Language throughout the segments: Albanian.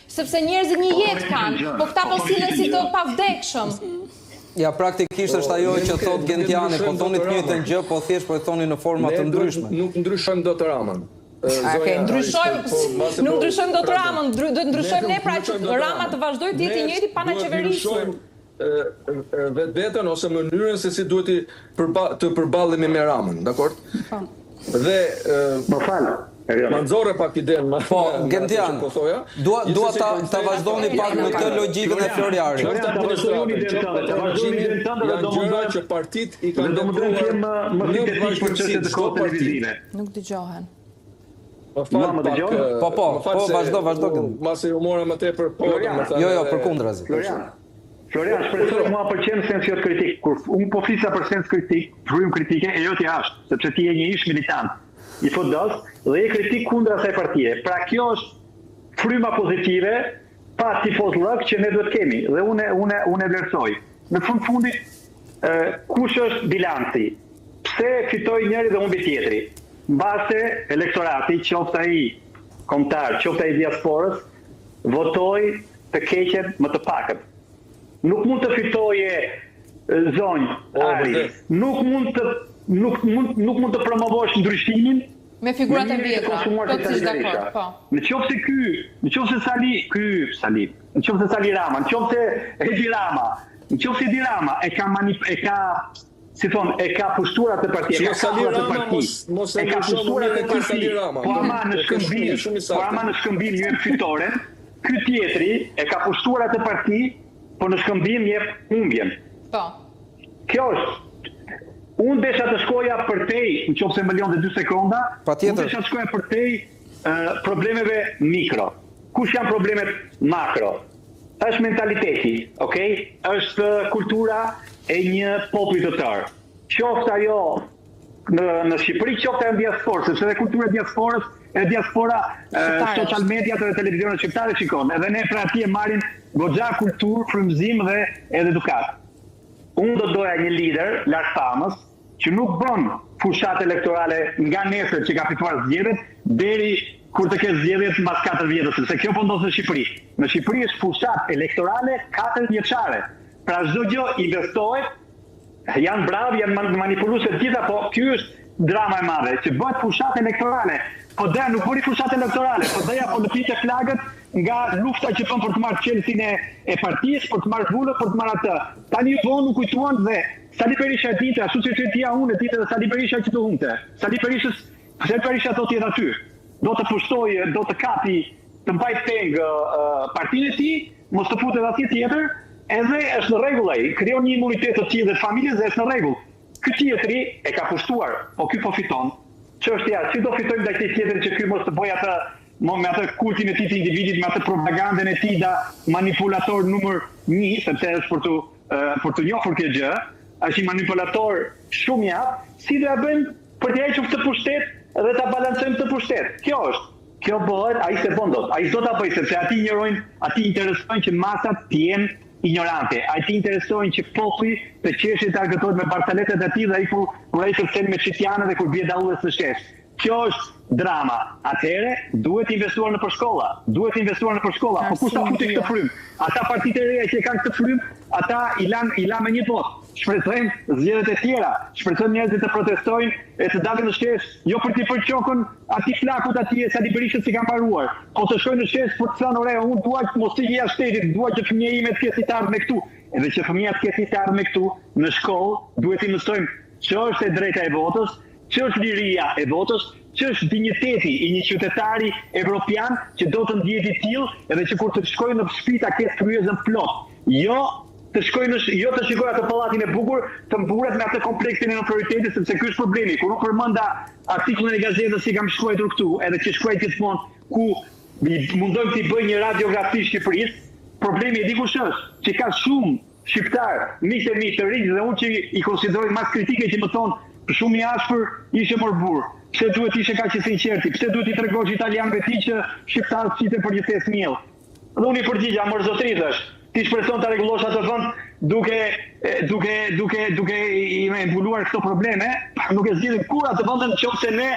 Sepse njerëzit një jetë kanë, po këta po sillen si të pavdekshëm. Ja, praktikisht është ajo që thot Gentiani, po thoni të njëjtën gjë, po thjesht po e thoni në forma të ndryshme. Nuk ndryshojmë dot Ramën. Nuk ndryshojmë dot Ramën, do të ndryshojmë ne pra që Rama të vazhdojë të jetë i njëjti pa na qeverisur. Vetveten ose mënyrën se si duhet të përballemi me Ramën, dakord? Dhe më fal. Manzore pak idenë. Po, Gentian, dua ta vazhdoni pak në këtë logjikën e Floriarit. Janë gjëra që partit i kanë dëmtuar në vazhdimsi të kohë televizive. Nuk dëgjohen. Po, vazhdo. Masi u morëm më tepër po. Jo, përkundrazi. Florian, shpresoj mua pëlqen sensi jot kritik. Kur unë po flisa për sens kritik, frym kritike e joti është, sepse ti je një ish militant i FDS dhe je kritik kundër asaj partie. Pra kjo është fryma pozitive pa tifoz llëk që ne duhet kemi dhe unë e vlerësoj. Në fundit kush është bilanci? Pse fitoi njëri dhe humbi tjetri? Mbase elektorati, qoftë ai kombëtar, qoftë ai diasporës, votoi të keqen më të pakët. Nuk mund të fitoje zonjë, ari. Nuk mund të promovosh ndryshimin me figurat e vjetra. Në qoftë se në qoftë se Sali Rama, në qoftë se Edi Rama, në qoftë se Edi Rama e ka pushturat të partia, e ka pushturat të partia, po ama në shkëmbim jep fitoren, ky tjetri e ka pushturat të partia, po në shkëmbim jep humbjen. Kjo është. Unë desha të shkoja përtej, në qoftë se më lënë 2 sekonda, unë desha të shkoja përtej problemeve mikro. Kush janë problemet makro? Është mentaliteti, okay? Është kultura e një populli të tërë. Qoftë ajo në Shqipëri, qoftë ajo në diasporë, sepse edhe kultura e diasporës, diaspora social media dhe televizionet shqiptare shikon, edhe ne pra atje marrim goxha kulturë, frymëzim dhe edhe edukat. Unë do doja një lider lart famës që nuk bën fushat elektorale nga nesër që ka fituar zgjedhjet deri kur të ketë zgjedhjet mbas 4 vjetësh, sepse kjo po ndodh në Shqipëri. Në Shqipëri është fushat elektorale 4 vjeçare. Pra çdo gjë investohet, janë brav, janë manipuluese të gjitha, po ky është drama e madhe, që bëhet fushat elektorale. Po dhe nuk bëri fushat elektorale, po dheja politike flagët nga lufta që bën për të marrë qelësin e partisë, për të marrë vullët, për të marrë atë. Tani vonë nuk kujtuan dhe Sali Berisha e dinte, ashtu si tia unë e dinte dhe Sali Berisha që të humte. Sali Berisha do të jetë aty. Do të pushtojë, do të kapi, të mbajtë peng partinë e tij, mos të futet atje tjetër, edhe është në rregull ai, krijon një imunitet të tillë dhe familjes dhe është në rregull. Ky tjetri e ka pushtuar, po ky po fiton. Çështja, si do fitojmë ndaj këtij tjetri që ky mos të bëjë atë me atë kultin e tij të individit, me atë propagandën e tij da manipulator numër 1, sepse është për të njohur kjo gjë, është një manipulator shumë i aftë, si do ja bëjmë për të hequr këtë pushtet dhe ta balancojmë këtë pushtet. Kjo është. Kjo bëhet, ai se bën dot. Ai s'do ta bëjë sepse ati interesojnë që masat të jenë ignorante. Ati interesojnë që populli të qeshit të argëtohet me bartaletet e tij dhe ai kur ai të thënë me çitianë dhe kur bie dallues së shesh. Kjo është drama. Atëherë duhet investuar në përshkolla. Po kush ta futi këtë frym? Ata partitë e reja që kanë këtë frym, ata i lanë me një votë. Shpresojmë zgjedhjet e tjera. Shpresojmë njerëzit të protestojnë e të dalin në shesh, jo për t'i përqokën atij flakut atij Sali Berishës që kanë mbaruar, po të shkojnë në shesh për të thënë ore, unë dua që mos ikë jashtë shtetit, dua që fëmia ime të ketë të ardhmë këtu. Edhe që fëmia të ketë të ardhmë këtu në shkollë, duhet të mësojmë ç'është e drejta e votës, ç'është liria e votës, ç'është dinjiteti i një qytetari evropian që do të ndihet i tillë edhe që kur të shkojë në shtëpi ta ketë kryezën plot. Jo të shikoj atë pallatin e bukur, të mburet me atë kompleksin e autoritetit, sepse ky është problemi. Kur unë përmenda artikullin e gazetës që kam shkruar këtu, edhe që shkruaj gjithmonë, ku mundojmë të bëj një radiografi Shqipërisë, problemi e di kush është, që ka shumë shqiptar, miq të rinj dhe unë që i konsideroj mas kritike që më thonë shumë i ashpër, ishe morbur. Pse duhet ishe kaq i sinqerti? Pse duhet i tregosh italianëve ti që shqiptarët fiten përgjithësisht miell? Dhe unë i përgjigja, mor zotritësh, ti shpreson ta rregullosh atë vend duke i mbuluar këto probleme, nuk e zgjidhim kur atë vendin nëse ne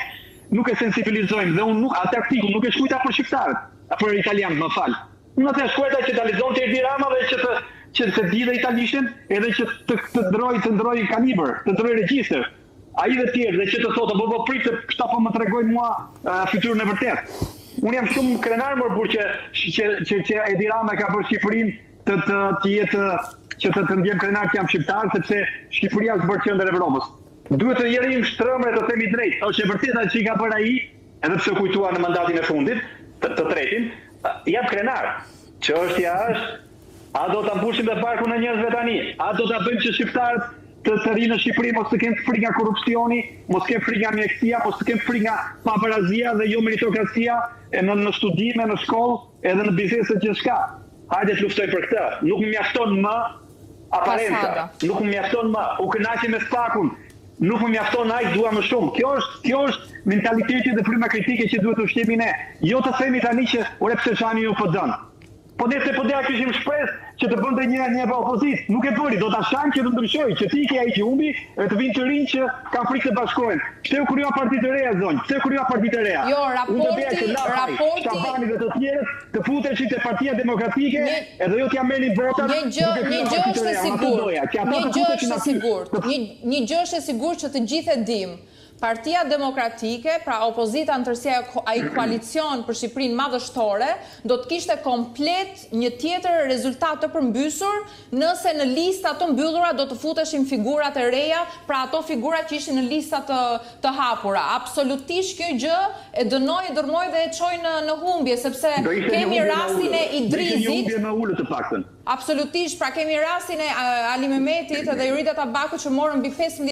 nuk e sensibilizojmë dhe unë nuk atë artikull nuk e shkruajta për shqiptarët, për italianët, më fal. Unë atë shkueta që ta lexonte Edi Rama dhe që të di dhe italishin, edhe që të ndroj kalibër, të ndroj regjistër. Ai dhe tjerë, dhe që të thotë, po prit se kështa po më tregojnë mua fytyrën e vërtet. Unë jam shumë krenar më burr që Edi Rama ka për Shqipërinë të jetë që të ndjem krenar që jam shqiptar, sepse Shqipëria është bërë qendër e Evropës. Duhet të jemi shtrëmre të themi drejt. Është e vërtetë që i ka bërë ai, edhe pse kujtua në mandatin e fundit, të tretin, jam krenar. Çështja është, a do ta mbushim me barkun e njerëzve tani? A do ta bëjmë që shqiptarët të rinë në Shqipëri mos të kenë frikë nga korrupsioni, mos të kenë frikë nga mjekësia, mos të kenë frikë nga paparazia dhe jo meritokracia në studime, në shkollë, edhe në biznese gjithçka. Hajde të luftoj për këtë. Nuk më mjafton më aparenca. Nuk më mjafton më u kënaqem me spakun. Nuk më mjafton ai, dua më shumë. Kjo është mentaliteti dhe fryma kritike që duhet të ushqemi ne. Jo të themi tani që ore pse çani ju po dën. Po ne se po dea kishim shpresë që të bënte një opozitë. Nuk e bëri, do ta shajmë që të ndryshojë, që ti ke ai që humbi, e të vinë të rinj që kanë frikë të bashkohen. Pse u krija partitë të reja zonjë? Pse u krija partitë të reja? Jo, raporti Shabani dhe të tjerët të futeshin te Partia Demokratike, edhe jo t'ja merrnin votat. Një gjë është e sigurt që të gjithë e dim. Partia Demokratike, pra opozita në tërësi ai koalicion për Shqipërinë madhështore, do të kishte komplet një tjetër rezultat të përmbysur nëse në listat të mbyllura do të futeshin figurat e reja, pra ato figurat që ishin në listat të hapura. Absolutisht kjo gjë e dënoi dhe e çoi në humbje, sepse kemi rastin e Idrizit. Absolutisht, pra kemi rastin e Ali Mehmetit dhe Jurita Tabakut që morën mbi 15